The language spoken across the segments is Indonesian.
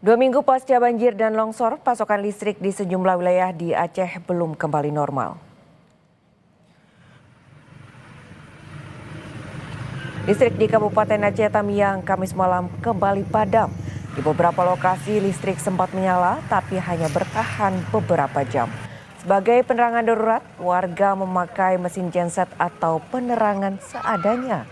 2 minggu pasca banjir dan longsor, pasokan listrik di sejumlah wilayah di Aceh belum kembali normal. Listrik di Kabupaten Aceh Tamiang Kamis malam kembali padam. Di beberapa lokasi listrik sempat menyala tapi hanya bertahan beberapa jam. Sebagai penerangan darurat, warga memakai mesin genset atau penerangan seadanya.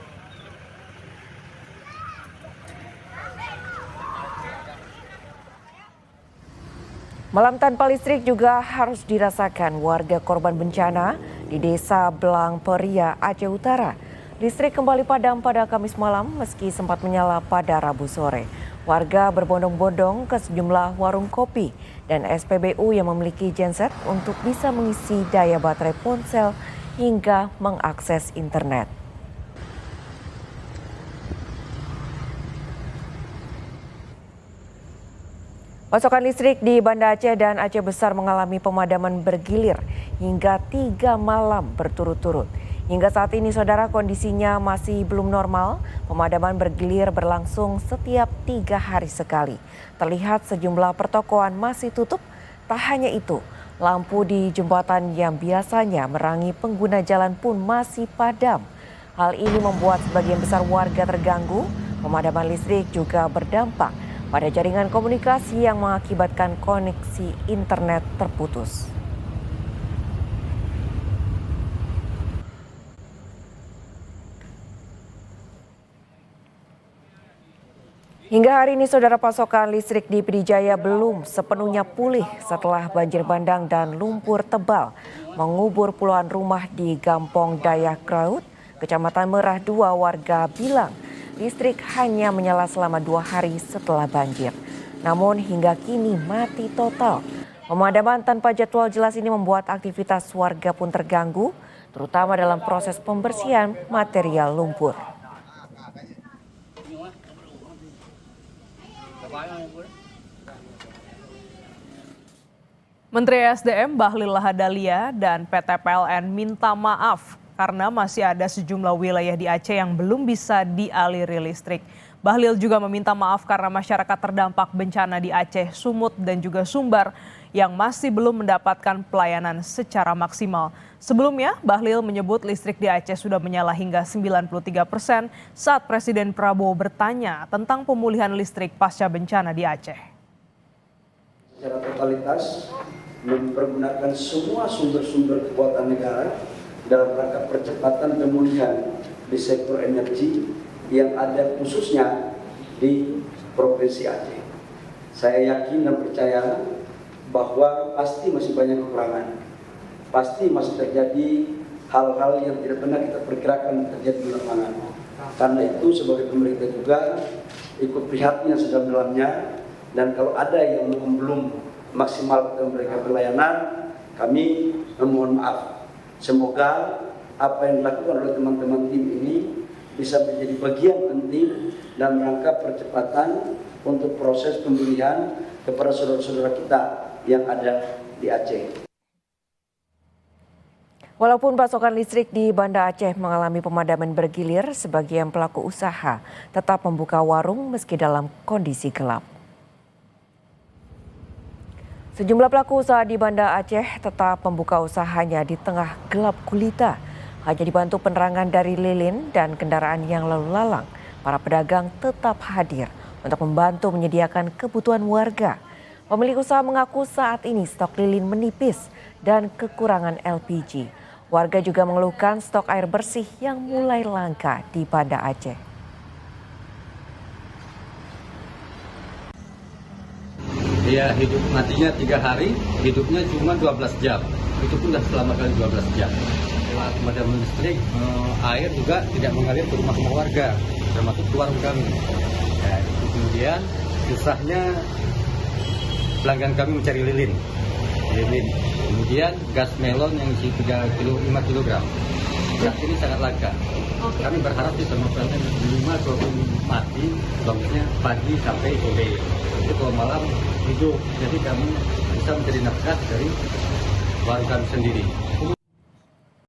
Malam tanpa listrik juga harus dirasakan warga korban bencana di Desa Belang Peria, Aceh Utara. Listrik kembali padam pada Kamis malam meski sempat menyala pada Rabu sore. Warga berbondong-bondong ke sejumlah warung kopi dan SPBU yang memiliki genset untuk bisa mengisi daya baterai ponsel hingga mengakses internet. Pasokan listrik di Banda Aceh dan Aceh Besar mengalami pemadaman bergilir hingga 3 malam berturut-turut. Hingga saat ini, saudara, kondisinya masih belum normal. Pemadaman bergilir berlangsung setiap 3 hari sekali. Terlihat sejumlah pertokoan masih tutup. Tak hanya itu, lampu di jembatan yang biasanya menerangi pengguna jalan pun masih padam. Hal ini membuat sebagian besar warga terganggu. Pemadaman listrik juga berdampak pada jaringan komunikasi yang mengakibatkan koneksi internet terputus. Hingga hari ini, saudara, pasokan listrik di Pidijaya belum sepenuhnya pulih setelah banjir bandang dan lumpur tebal mengubur puluhan rumah di Gampong Dayak Kraut, Kecamatan Merah 2. Warga bilang listrik hanya menyala selama 2 hari setelah banjir. Namun hingga kini mati total. Pemadaman tanpa jadwal jelas ini membuat aktivitas warga pun terganggu, terutama dalam proses pembersihan material lumpur. Menteri SDM Bahlil Lahadalia dan PT PLN minta maaf karena masih ada sejumlah wilayah di Aceh yang belum bisa dialiri listrik. Bahlil juga meminta maaf karena masyarakat terdampak bencana di Aceh, Sumut, dan juga Sumbar yang masih belum mendapatkan pelayanan secara maksimal. Sebelumnya, Bahlil menyebut listrik di Aceh sudah menyala hingga 93% saat Presiden Prabowo bertanya tentang pemulihan listrik pasca bencana di Aceh. Secara totalitas, mempergunakan semua sumber-sumber kekuatan negara dalam rangka percepatan pemulihan di sektor energi yang ada khususnya di Provinsi Aceh. Saya yakin dan percaya bahwa pasti masih banyak kekurangan. Pasti masih terjadi hal-hal yang tidak pernah kita perkirakan terjadi di lapangan. Karena itu sebagai pemerintah juga ikut prihatin sedalam-dalamnya, dan kalau ada yang belum maksimal memberikan pelayanan, kami memohon maaf. Semoga apa yang dilakukan oleh teman-teman tim ini bisa menjadi bagian penting dalam rangka percepatan untuk proses pemulihan kepada saudara-saudara kita yang ada di Aceh. Walaupun pasokan listrik di Banda Aceh mengalami pemadaman bergilir, sebagian pelaku usaha tetap membuka warung meski dalam kondisi gelap. Sejumlah pelaku usaha di Banda Aceh tetap membuka usahanya di tengah gelap gulita. Hanya dibantu penerangan dari lilin dan kendaraan yang lalu lalang, para pedagang tetap hadir untuk membantu menyediakan kebutuhan warga. Pemilik usaha mengaku saat ini stok lilin menipis dan kekurangan LPG. Warga juga mengeluhkan stok air bersih yang mulai langka di Banda Aceh. Dia hidup matinya 3 hari, hidupnya cuma 12 jam. Itu pun sudah selama kali 12 jam. Setelah pemadaman listrik, air juga tidak mengalir ke rumah warga, termasuk ke warung kami. Ya, itu kemudian susahnya pelanggan kami mencari lilin. Kemudian gas melon yang isi 5 kg. Gas ini sangat langka. Kami berharap di semua pelanggan minimal walaupun mati, bagusnya pagi sampai sore. Itu kalau malam hidup, jadi kami bisa mencari nafkah dari warung kami sendiri.